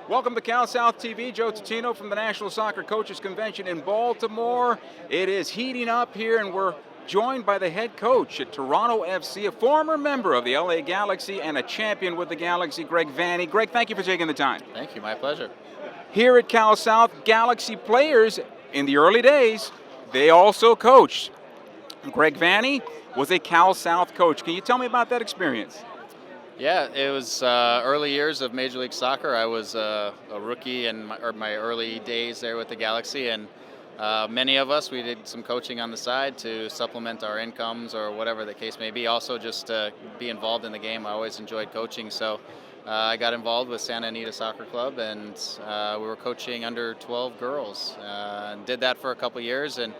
Welcome to Cal South TV. Joe Tutino from the National Soccer Coaches Convention in Baltimore. It is heating up here, and we're joined by the head coach at Toronto FC, a former member of the LA Galaxy and a champion with the Galaxy, Greg Vanney. Greg, thank you for taking the time. Thank you, my pleasure. Here at Cal South, Galaxy players in the early days, they also coached. Greg Vanney was a Cal South coach. Can you tell me about that experience? Yeah, it was early years of Major League Soccer. I was a rookie in my early days there with the Galaxy, and many of us, we did some coaching on the side to supplement our incomes or whatever the case may be. Also, just to be involved in the game. I always enjoyed coaching, so I got involved with Santa Anita Soccer Club, and we were coaching under 12 girls. And did that for a couple years, and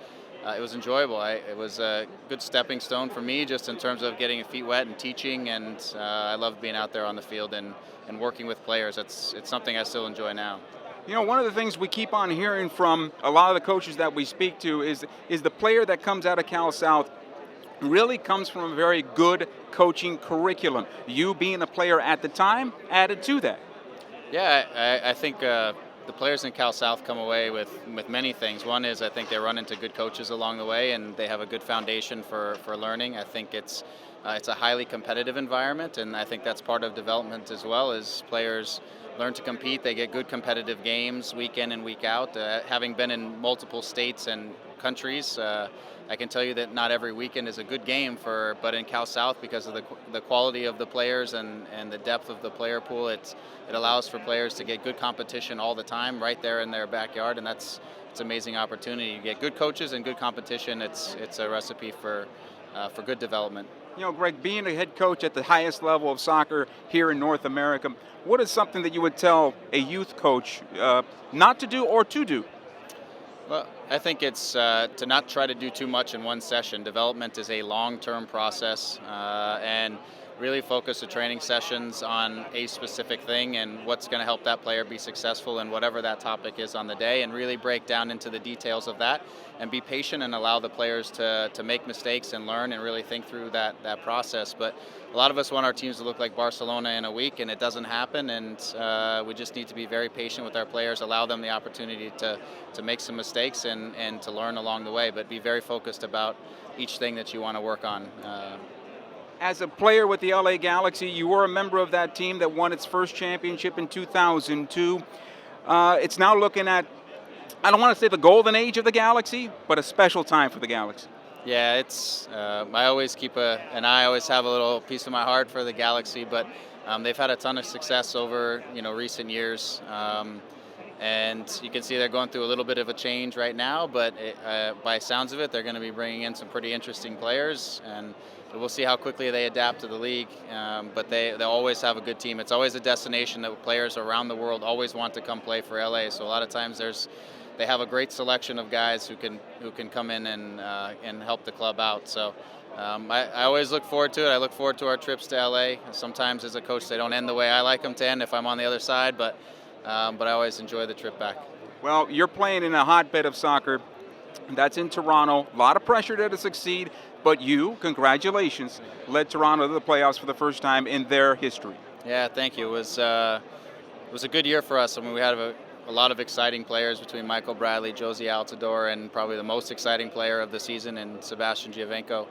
it was enjoyable. It was a good stepping stone for me, just in terms of getting feet wet and teaching, and I loved being out there on the field and working with players. It's something I still enjoy now. You know, one of the things we keep on hearing from a lot of the coaches that we speak to is the player that comes out of Cal South really comes from a very good coaching curriculum. You, being a player at the time, added to that. Yeah, I think the players in Cal South come away with many things. One is I think they run into good coaches along the way, and they have a good foundation for learning. I think it's a highly competitive environment, and I think that's part of development as well, as players learn to compete. They get good competitive games week in and week out. Having been in multiple states and countries, I can tell you that not every weekend is a good game but in Cal South, because of the quality of the players and the depth of the player pool, it allows for players to get good competition all the time right there in their backyard, and it's an amazing opportunity. You get good coaches and good competition. It's a recipe for good development. You know, Greg, being a head coach at the highest level of soccer here in North America, what is something that you would tell a youth coach not to do or to do? Well, I think it's to not try to do too much in one session. Development is a long-term process, and really focus the training sessions on a specific thing and what's going to help that player be successful in whatever that topic is on the day, and really break down into the details of that and be patient and allow the players to make mistakes and learn and really think through that process. But a lot of us want our teams to look like Barcelona in a week, and it doesn't happen, and we just need to be very patient with our players, allow them the opportunity to make some mistakes and to learn along the way, but be very focused about each thing that you want to work on. As a player with the LA Galaxy, you were a member of that team that won its first championship in 2002. It's now looking at, I don't want to say the golden age of the Galaxy, but a special time for the Galaxy. Yeah, it's. I always I always have a little piece of my heart for the Galaxy, but they've had a ton of success over recent years, and you can see they're going through a little bit of a change right now. But by sounds of it, they're going to be bringing in some pretty interesting players, and we'll see how quickly they adapt to the league. But they always have a good team. It's always a destination that players around the world always want to come play for LA. So a lot of times they have a great selection of guys who can come in and help the club out. So I always look forward to it. I look forward to our trips to LA. Sometimes as a coach, they don't end the way I like them to end if I'm on the other side, but I always enjoy the trip back. Well, you're playing in a hotbed of soccer. That's in Toronto. A lot of pressure there to succeed, but you, congratulations, led Toronto to the playoffs for the first time in their history. Yeah, thank you. It was a good year for us. I mean, we had a lot of exciting players between Michael Bradley, Josie Altidore, and probably the most exciting player of the season in Sebastian Giovinco.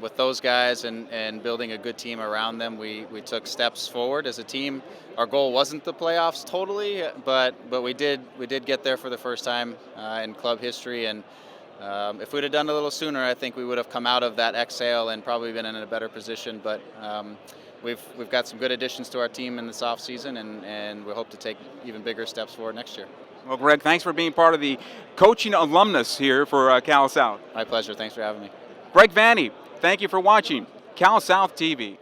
With those guys and building a good team around them, we took steps forward as a team. Our goal wasn't the playoffs totally, but we did get there for the first time in club history. And if we'd have done it a little sooner, I think we would have come out of that exhale and probably been in a better position. But we've got some good additions to our team in this off season, and we hope to take even bigger steps forward next year. Well, Greg, thanks for being part of the coaching alumnus here for Cal South. My pleasure. Thanks for having me. Greg Vanney, thank you for watching Cal South TV.